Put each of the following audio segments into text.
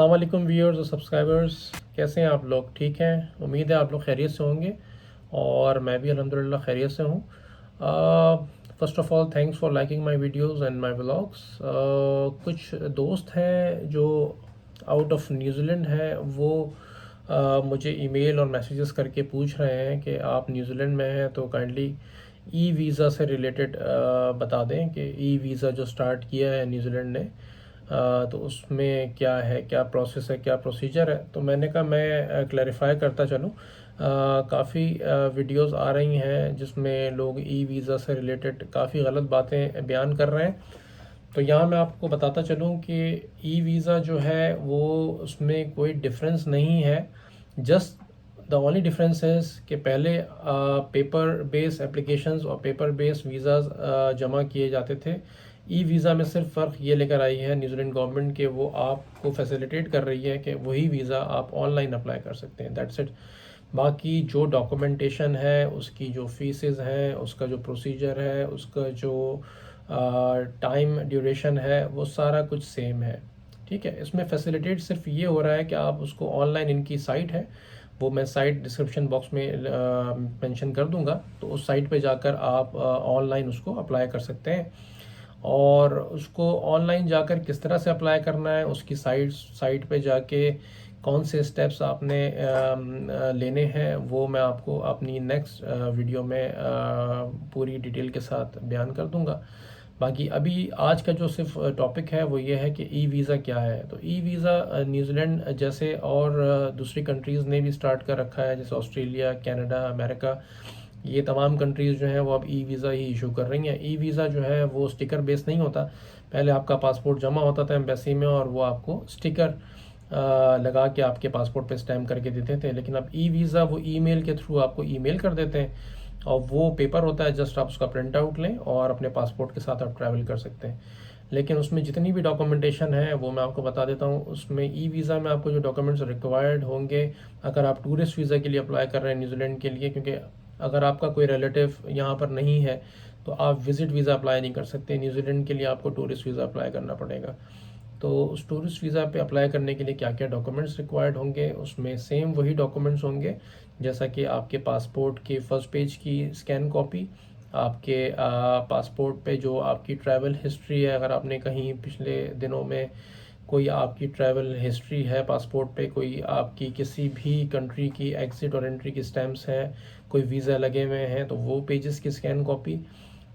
अस्सलाम वालेकुम व्यूअर्स और सब्सक्राइबर्स, कैसे हैं आप लोग? ठीक हैं, उम्मीद है आप लोग खैरियत से होंगे और मैं भी अल्हम्दुलिल्लाह खैरियत से हूँ। First of all thanks for liking my videos and my vlogs. कुछ दोस्त हैं जो आउट ऑफ न्यूजीलैंड हैं, वो मुझे ईमेल और मैसेजेस करके पूछ रहे हैं कि आप न्यूजीलैंड में हैं तो काइंडली ई वीज़ा से रिलेटेड बता दें कि ई वीज़ा जो स्टार्ट किया है न्यूजीलैंड ने, तो उसमें क्या है, क्या प्रोसेस है, क्या प्रोसीजर है। तो मैंने कहा मैं क्लैरिफाई करता चलूँ। काफ़ी वीडियोस आ रही हैं जिसमें लोग ई वीज़ा से रिलेटेड काफ़ी गलत बातें बयान कर रहे हैं। तो यहाँ मैं आपको बताता चलूँ कि ई वीज़ा जो है वो उसमें कोई डिफरेंस नहीं है। जस्ट द ओनली डिफरेंस है कि पहले पेपर बेस एप्लीकेशंस और पेपर बेस वीज़ाज़ जमा किए जाते थे। ई वीज़ा में सिर्फ फ़र्क ये लेकर आई है न्यूजीलैंड गवर्नमेंट के, वो आपको फैसिलिटेट कर रही है कि वही वीज़ा आप ऑनलाइन अप्लाई कर सकते हैं, दैट्स इट। बाकी जो डॉक्यूमेंटेशन है, उसकी जो फीसेस हैं, उसका जो प्रोसीजर है, उसका जो टाइम ड्यूरेशन है, वो सारा कुछ सेम है। ठीक है, इसमें फैसिलिटेट सिर्फ ये हो रहा है कि आप उसको ऑनलाइन, इनकी साइट है, वो मैं साइट डिस्क्रिप्शन बॉक्स में मेंशन कर दूंगा, तो उस साइट पे जाकर आप ऑनलाइन उसको अप्लाई कर सकते हैं। और उसको ऑनलाइन जाकर किस तरह से अप्लाई करना है, उसकी साइट पे जाके कौन से स्टेप्स आपने लेने हैं, वो मैं आपको अपनी नेक्स्ट वीडियो में पूरी डिटेल के साथ बयान कर दूंगा। बाकी अभी आज का जो सिर्फ टॉपिक है वो ये है कि ई वीज़ा क्या है। तो ई वीज़ा न्यूजीलैंड जैसे और दूसरी कंट्रीज़ ने भी स्टार्ट कर रखा है, जैसे ऑस्ट्रेलिया, कनाडा, अमेरिका, ये तमाम कंट्रीज़ जो हैं वो अब ई वीज़ा ही इशू कर रही हैं। ई वीज़ा जो है वो स्टिकर बेस नहीं होता। पहले आपका पासपोर्ट जमा होता था एम्बेसी में और वो आपको स्टिकर लगा के आपके पासपोर्ट पे स्टैम्प करके देते थे, लेकिन अब ई वीज़ा वो ईमेल के थ्रू आपको ईमेल कर देते हैं और वो पेपर होता है, जस्ट आप उसका प्रिंट आउट लें और अपने पासपोर्ट के साथ आप ट्रैवल कर सकते हैं। लेकिन उसमें जितनी भी डॉक्यूमेंटेशन है वो मैं आपको बता देता हूँ। उसमें ई वीज़ा में आपको जो डॉक्यूमेंट्स रिक्वायर्ड होंगे, अगर आप टूरिस्ट वीज़ा के लिए अप्लाई कर रहे हैं न्यूजीलैंड के लिए, क्योंकि अगर आपका कोई रिलेटिव यहाँ पर नहीं है तो आप विज़िट वीज़ा अप्लाई नहीं कर सकते न्यूजीलैंड के लिए, आपको टूरिस्ट वीज़ा अप्लाई करना पड़ेगा। तो उस टूरिस्ट वीज़ा पे अप्लाई करने के लिए क्या क्या डॉक्यूमेंट्स रिक्वायर्ड होंगे, उसमें सेम वही डॉक्यूमेंट्स होंगे जैसा कि आपके पासपोर्ट के फर्स्ट पेज की स्कैन कॉपी, आपके पासपोर्ट पे जो आपकी ट्रैवल हिस्ट्री है, अगर आपने कहीं पिछले दिनों में कोई आपकी ट्रैवल हिस्ट्री है पासपोर्ट पे, कोई आपकी किसी भी कंट्री की एग्ज़िट और एंट्री की स्टैम्प्स हैं, कोई वीज़ा लगे हुए हैं, तो वो पेजेस की स्कैन कॉपी,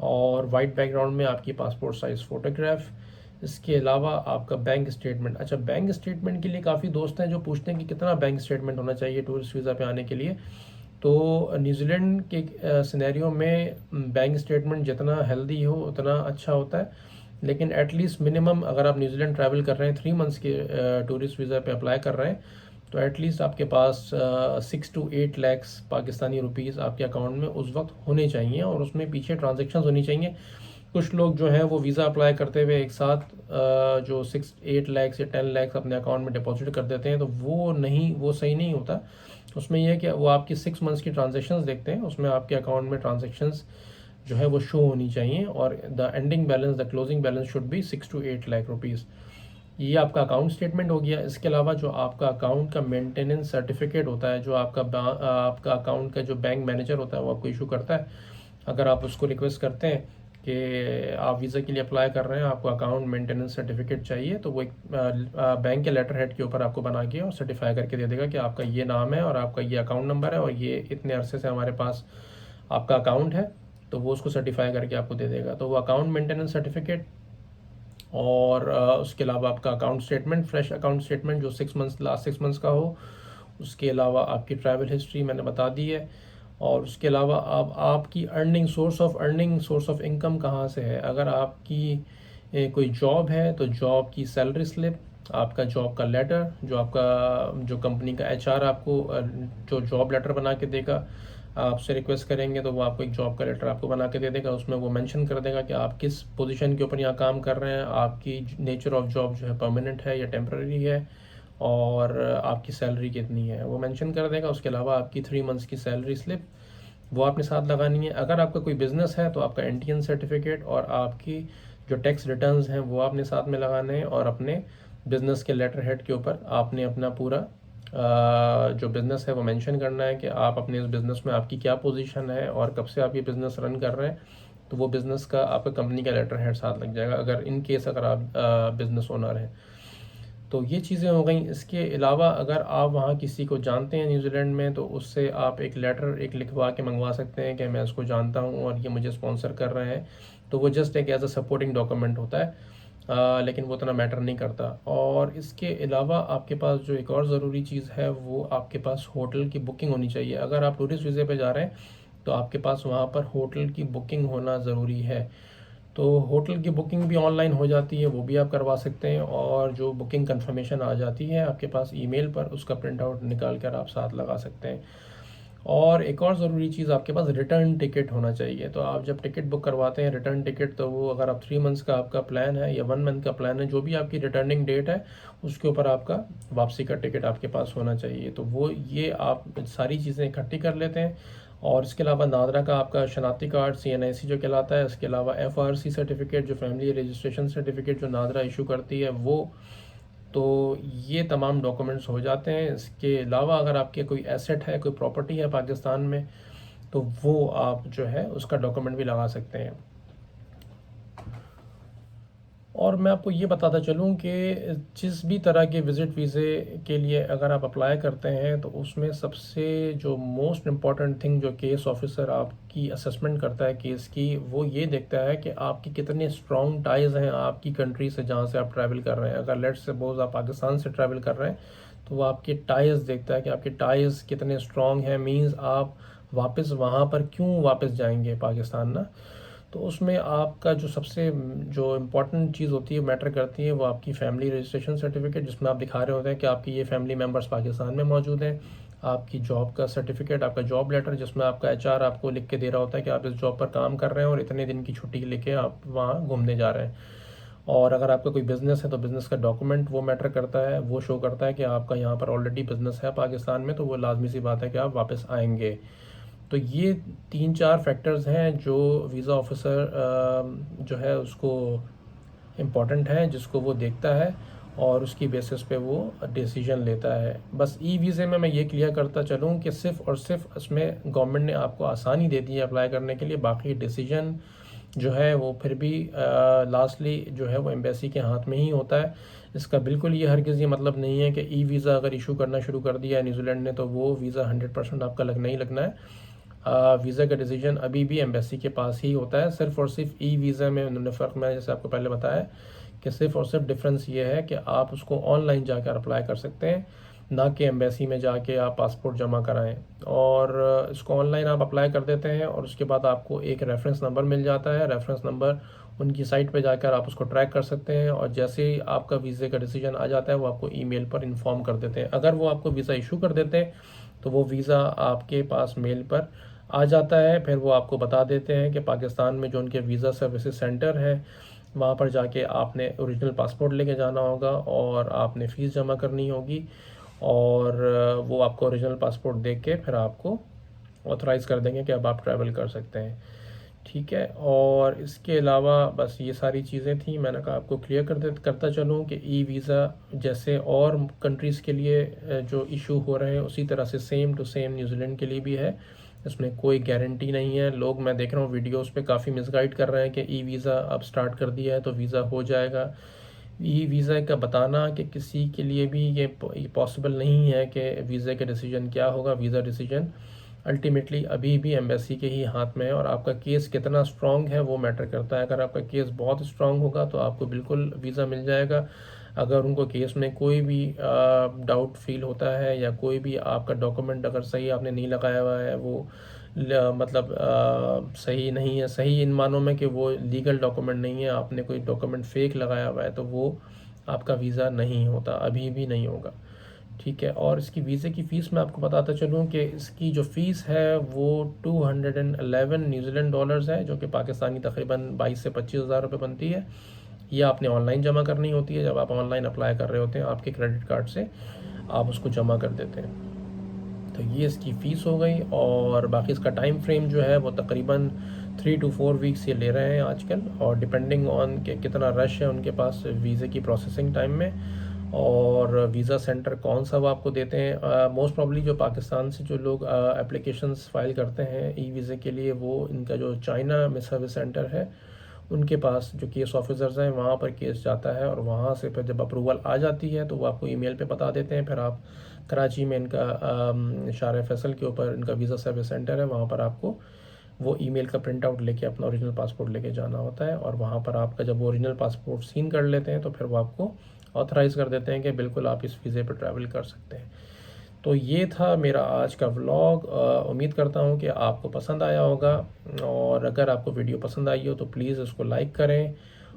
और वाइट बैकग्राउंड में आपकी पासपोर्ट साइज़ फ़ोटोग्राफ। इसके अलावा आपका बैंक स्टेटमेंट। अच्छा, बैंक स्टेटमेंट के लिए काफ़ी दोस्त हैं जो पूछते हैं कि कितना बैंक स्टेटमेंट होना चाहिए टूरिस्ट वीज़ा पे आने के लिए। तो न्यूजीलैंड के सिनेरियो में बैंक स्टेटमेंट जितना हेल्दी हो उतना अच्छा होता है, लेकिन एटलीस्ट मिनिमम अगर आप न्यूजीलैंड ट्रैवल कर रहे हैं 3 मंथ्स के टूरिस्ट वीज़ा पे अप्लाई कर रहे हैं, तो एटलीस्ट आपके पास 6 to 8 लाख पाकिस्तानी रुपीज़ आपके अकाउंट में उस वक्त होने चाहिए और उसमें पीछे ट्रांजेक्शन होनी चाहिए। कुछ लोग जो हैं वो वीज़ा अप्लाई करते हुए एक साथ जो 6-8 लाख या 10 लाख अपने अकाउंट में डिपॉजिट कर देते हैं, तो वो सही नहीं होता। उसमें यह है कि वो आपकी 6 मंथ्स की ट्रांजेक्शन्स देखते हैं, उसमें आपके अकाउंट में ट्रांजेक्शन्स जो है वो शो होनी चाहिए और the ending balance, the closing balance should be 6 to 8 lakh rupees. ये आपका अकाउंट स्टेटमेंट हो गया। इसके अलावा जो आपका अकाउंट का मेंटेनेंस सर्टिफिकेट होता है, जो आपका अकाउंट का जो बैंक मैनेजर होता है वो आपको इशू करता है। अगर आप उसको रिक्वेस्ट करते हैं कि आप वीज़ा के लिए अप्लाई कर रहे हैं, आपको अकाउंट मेंटेनेंस सर्टिफिकेट चाहिए, तो वो एक बैंक के लेटर हेड के ऊपर आपको बना के और सर्टिफाई करके दे देगा कि आपका ये नाम है और आपका ये अकाउंट नंबर है और ये इतने अरसे से हमारे पास आपका अकाउंट है, तो वो उसको सर्टिफाई करके आपको दे देगा। तो वो अकाउंट मेंटेनेंस सर्टिफिकेट और उसके अलावा आपका account statement, fresh account statement जो 6 मंथ्स, लास्ट 6 मंथ्स का हो। उसके अलावा आपकी ट्रैवल हिस्ट्री मैंने बता दी है। और उसके अलावा आपकी अर्निंग, सोर्स ऑफ इनकम कहाँ से है। अगर आपकी कोई जॉब है तो जॉब की सैलरी स्लिप, आपका जॉब का लेटर, जो कंपनी का एचआर आपको जो जॉब लेटर बना के देगा, आपसे रिक्वेस्ट करेंगे तो वो आपको एक जॉब का लेटर आपको बना के दे देगा। उसमें वो मेंशन कर देगा कि आप किस पोजीशन के ऊपर यहाँ काम कर रहे हैं, आपकी नेचर ऑफ जॉब जो है परमानेंट है या टेम्पररी है, और आपकी सैलरी कितनी है वो मेंशन कर देगा। उसके अलावा आपकी 3 मंथ्स की सैलरी स्लिप वो आपने साथ लगानी है। अगर आपका कोई बिज़नेस है तो आपका एनटीएन सर्टिफिकेट और आपकी जो टैक्स रिटर्न्स हैं वो आपने साथ में लगाने हैं, और अपने बिज़नेस के लेटर हेड के ऊपर आपने अपना पूरा जो बिज़नेस है वो मेंशन करना है कि आप अपने इस बिज़नेस में आपकी क्या पोजीशन है और कब से आप ये बिज़नेस रन कर रहे हैं। तो वो बिज़नेस का आपका कंपनी का लेटर हेड साथ लग जाएगा, अगर इन केस अगर आप बिज़नेस ओनर हैं। तो ये चीज़ें हो गई। इसके अलावा अगर आप वहाँ किसी को जानते हैं न्यूजीलैंड में, तो उससे आप एक लेटर लिखवा के मंगवा सकते हैं कि मैं इसको जानता हूँ और ये मुझे स्पॉन्सर कर रहे हैं। तो वो जस्ट एक एज अ सपोर्टिंग डॉक्यूमेंट होता है, लेकिन वो उतना मैटर नहीं करता। और इसके अलावा आपके पास जो एक और ज़रूरी चीज़ है, वो आपके पास होटल की बुकिंग होनी चाहिए। अगर आप टूरिस्ट वीज़े पे जा रहे हैं तो आपके पास वहाँ पर होटल की बुकिंग होना ज़रूरी है। तो होटल की बुकिंग भी ऑनलाइन हो जाती है, वो भी आप करवा सकते हैं। और जो बुकिंग कंफर्मेशन आ जाती है आपके पास ईमेल पर, उसका प्रिंट आउट निकाल कर आप साथ लगा सकते हैं। और एक और ज़रूरी चीज़, आपके पास रिटर्न टिकट होना चाहिए। तो आप जब टिकट बुक करवाते हैं रिटर्न टिकट, तो वो अगर आप 3 मंथ्स का आपका प्लान है या 1 मंथ का प्लान है, जो भी आपकी रिटर्निंग डेट है उसके ऊपर आपका वापसी का टिकट आपके पास होना चाहिए। तो वो ये आप सारी चीज़ें इकट्ठी कर लेते हैं। और इसके अलावा नादरा का आपका शनाख्ती कार्ड CNIC जो कहलाता है, इसके अलावा FRC सर्टिफिकेट जो फैमिली रजिस्ट्रेशन सर्टिफिकेट जो नादरा इशू करती है वो। तो ये तमाम डॉक्यूमेंट्स हो जाते हैं। इसके अलावा अगर आपके कोई एसेट है, कोई प्रॉपर्टी है पाकिस्तान में, तो वो आप जो है उसका डॉक्यूमेंट भी लगा सकते हैं। और मैं आपको ये बताता चलूँ कि जिस भी तरह के विज़िट वीज़े के लिए अगर आप अप्लाई करते हैं, तो उसमें सबसे जो मोस्ट इम्पॉर्टेंट थिंग जो केस ऑफिसर आपकी असेसमेंट करता है केस की, वो ये देखता है कि आपकी कितने स्ट्रॉन्ग टाइज़ हैं आपकी कंट्री से जहाँ से आप ट्रैवल कर रहे हैं। अगर लेट्स सपोज आप पाकिस्तान से ट्रैवल कर रहे हैं, तो वो आपके टाइज़ देखता है कि आपके टाइज़ कितने स्ट्रॉन्ग हैं। मीन्स आप वापस वहाँ पर क्यों वापस जाएंगे पाकिस्तान ना। तो उसमें आपका जो सबसे जो इम्पोर्टेंट चीज़ होती है, मैटर करती है, वो आपकी फ़ैमिली रजिस्ट्रेशन सर्टिफिकेट, जिसमें आप दिखा रहे होते हैं कि आपकी ये फैमिली मेम्बर्स पाकिस्तान में मौजूद हैं। आपकी जॉब का सर्टिफिकेट, आपका जॉब लेटर, जिसमें आपका HR आपको लिख के दे रहा होता है कि आप इस जॉब पर काम कर रहे हैं और इतने दिन की छुट्टी लेके आप वहाँ घूमने जा रहे हैं। और अगर आपका कोई बिज़नेस है तो बिज़नेस का डॉक्यूमेंट वो मैटर करता है, वो शो करता है कि आपका यहाँ पर ऑलरेडी बिज़नेस है पाकिस्तान में, तो वो लाजमी सी बात है कि आप वापस आएंगे। तो ये 3-4 फैक्टर्स हैं जो वीज़ा ऑफिसर जो है उसको इम्पॉर्टेंट है, जिसको वो देखता है और उसकी बेसिस पे वो डिसीजन लेता है। बस वीज़े में मैं ये क्लियर करता चलूँ कि सिर्फ़ और सिर्फ इसमें गवर्नमेंट ने आपको आसानी दे दी है अप्लाई करने के लिए, बाकी डिसीजन जो है वो फिर भी लास्टली जो है वो एम्बेसी के हाथ में ही होता है। इसका बिल्कुल ये हरगिज़ ये मतलब नहीं है कि वीज़ा अगर इशू करना शुरू कर दिया है न्यूजीलैंड ने तो वो वीज़ा 100% आपका लगना ही लगना है। वीज़ा का डिसीजन अभी भी एम्बेसी के पास ही होता है। सिर्फ़ और सिर्फ वीज़ा में उन्होंने फ़र्क, मैं जैसे आपको पहले बताया कि सिर्फ़ और सिर्फ डिफरेंस ये है कि आप उसको ऑनलाइन जाकर अप्लाई कर सकते हैं, ना कि एम्बेसी में जाके आप पासपोर्ट जमा कराएं। और इसको ऑनलाइन आप अप्लाई कर देते हैं और उसके बाद आपको एक रेफरेंस नंबर मिल जाता है। रेफरेंस नंबर उनकी साइट पे जाकर आप उसको ट्रैक कर सकते हैं और जैसे ही आपका वीज़े का डिसीजन आ जाता है वो आपको ईमेल पर इन्फॉर्म कर देते हैं। अगर वो आपको वीज़ा इशू कर देते हैं तो वो वीज़ा आपके पास मेल पर आ जाता है। फिर वो आपको बता देते हैं कि पाकिस्तान में जो उनके वीज़ा सर्विसेज सेंटर है वहाँ पर जाके आपने ओरिजिनल पासपोर्ट लेके जाना होगा और आपने फ़ीस जमा करनी होगी। और वो आपको ओरिजिनल पासपोर्ट देख के फिर आपको ऑथराइज़ कर देंगे कि अब आप ट्रैवल कर सकते हैं। ठीक है। और इसके अलावा बस ये सारी चीज़ें थी, मैंने कहा आपको क्लियर करता चलूँ कि वीज़ा जैसे और कंट्रीज़ के लिए जो इशू हो रहे हैं उसी तरह से सेम टू सेम न्यूजीलैंड के लिए भी है। इसमें कोई गारंटी नहीं है। लोग, मैं देख रहा हूँ वीडियोस पे काफ़ी मिसगाइड कर रहे हैं कि वीज़ा अब स्टार्ट कर दिया है तो वीज़ा हो जाएगा। वीज़ा का बताना कि किसी के लिए भी ये पॉसिबल नहीं है कि वीज़ा का डिसीजन क्या होगा। वीज़ा डिसीजन अल्टीमेटली अभी भी एम्बेसी के ही हाथ में है और आपका केस कितना स्ट्रॉन्ग है वो मैटर करता है। अगर आपका केस बहुत स्ट्रॉन्ग होगा तो आपको बिल्कुल वीज़ा मिल जाएगा। अगर उनको केस में कोई भी डाउट फील होता है या कोई भी आपका डॉक्यूमेंट अगर सही आपने नहीं लगाया हुआ है, वो मतलब सही नहीं है, सही इन मानों में कि वो लीगल डॉक्यूमेंट नहीं है, आपने कोई डॉक्यूमेंट फेक लगाया हुआ है, तो वो आपका वीज़ा नहीं होता, अभी भी नहीं होगा। ठीक है। और इसकी वीज़े की फ़ीस मैं आपको बताता चलूँ कि इसकी जो फ़ीस है वो 211 न्यूजीलैंड डॉलर्स है, जो कि पाकिस्तानी तकरीबन 22 से 25 हज़ार रुपये बनती है। ये आपने ऑनलाइन जमा करनी होती है। जब आप ऑनलाइन अप्लाई कर रहे होते हैं आपके क्रेडिट कार्ड से आप उसको जमा कर देते हैं। तो ये इसकी फ़ीस हो गई। और बाकी इसका टाइम फ्रेम जो है वो तकरीबन 3 to 4 वीक्स ये ले रहे हैं आजकल, और डिपेंडिंग ऑन कि कितना रश है उनके पास वीज़े की प्रोसेसिंग टाइम में। और वीज़ा सेंटर कौन सा वो आपको देते हैं। मोस्ट प्रॉब्ली जो पाकिस्तान से जो लोग एप्लीकेशंस फाइल करते हैं ई वीज़े के लिए, वो इनका जो चाइना में सर्विस सेंटर है उनके पास जो केस ऑफिसर्स हैं वहाँ पर केस जाता है, और वहाँ से फिर जब अप्रूवल आ जाती है तो वो आपको ईमेल पे बता देते हैं। फिर आप कराची में इनका शार फैसल के ऊपर इनका वीज़ा सर्विस सेंटर है, वहाँ पर आपको वो ईमेल का प्रिंट आउट लेके अपना ओरिजिनल पासपोर्ट लेके जाना होता है, और वहाँ पर आपका जब वो ओरिजिनल पासपोर्ट सीन कर लेते हैं तो फिर वो आपको ऑथराइज़ कर देते हैं कि बिल्कुल आप इस वीज़े पर ट्रैवल कर सकते हैं। तो ये था मेरा आज का व्लॉग। उम्मीद करता हूँ कि आपको पसंद आया होगा, और अगर आपको वीडियो पसंद आई हो तो प्लीज़ इसको लाइक करें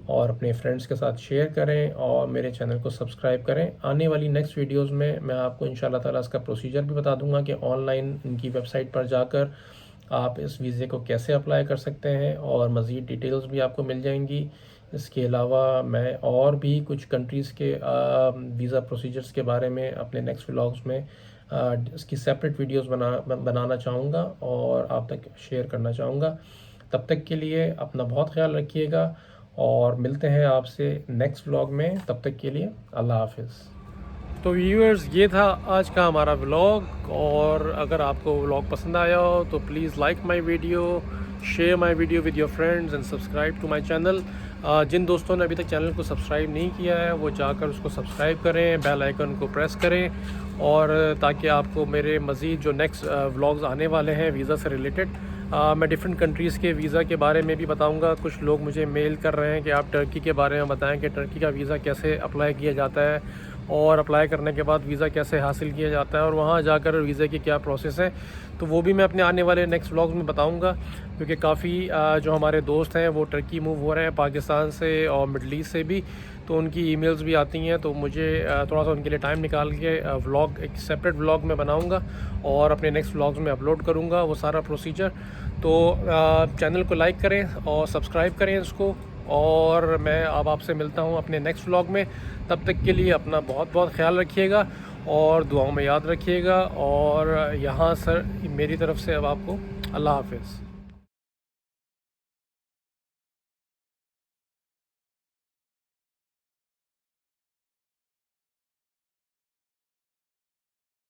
और अपने फ्रेंड्स के साथ शेयर करें, और मेरे चैनल को सब्सक्राइब करें। आने वाली नेक्स्ट वीडियोस में मैं आपको इंशाल्लाह ताला इसका प्रोसीजर भी बता दूंगा कि ऑनलाइन इनकी वेबसाइट पर जाकर आप इस वीज़े को कैसे अप्लाई कर सकते हैं, और मज़ीद डिटेल्स भी आपको मिल जाएंगी। इसके अलावा मैं और भी कुछ कंट्रीज़ के वीज़ा प्रोसीजर्स के बारे में अपने नेक्स्ट व्लॉग्स में इसकी सेपरेट वीडियोस बनाना चाहूँगा और आप तक शेयर करना चाहूँगा। तब तक के लिए अपना बहुत ख्याल रखिएगा, और मिलते हैं आपसे नेक्स्ट व्लॉग में। तब तक के लिए अल्लाह हाफिज़। तो व्यूअर्स, ये था आज का हमारा व्लॉग, और अगर आपको व्लॉग पसंद आया हो तो please like my video, share my video with your friends and subscribe to my channel. जिन दोस्तों ने अभी तक चैनल को सब्सक्राइब नहीं किया है वो जाकर उसको सब्सक्राइब करें, बेल आइकन को प्रेस करें, और ताकि आपको मेरे मज़ीद जो नेक्स्ट व्लॉग्स आने वाले हैं वीज़ा से रिलेटेड, मैं डिफरेंट कंट्रीज़ के वीज़ा के बारे में भी बताऊंगा। कुछ लोग मुझे मेल कर रहे हैं कि आप टर्की के बारे में बताएं कि टर्की का वीज़ा कैसे अप्लाई किया जाता है, और अप्लाई करने के बाद वीज़ा कैसे हासिल किया जाता है, और वहाँ जाकर वीज़े की क्या प्रोसेस है। तो वो भी मैं अपने आने वाले नेक्स्ट व्लॉग्स में बताऊंगा, क्योंकि काफ़ी जो हमारे दोस्त हैं वो टर्की मूव हो रहे हैं पाकिस्तान से और मिडल ईस्ट से भी, तो उनकी ईमेल्स भी आती हैं। तो मुझे थोड़ा सा उनके लिए टाइम निकाल के व्लॉग, एक सेपरेट व्लॉग में बनाऊंगा और अपने नेक्स्ट व्लॉग्स में अपलोड करूंगा वो सारा प्रोसीजर। तो चैनल को लाइक करें और सब्सक्राइब करें इसको, और मैं अब आपसे मिलता हूं अपने नेक्स्ट व्लॉग में। तब तक के लिए अपना बहुत बहुत ख्याल रखिएगा और दुआओं में याद रखिएगा, और यहाँ सर मेरी तरफ से अब आपको अल्लाह हाफिज़।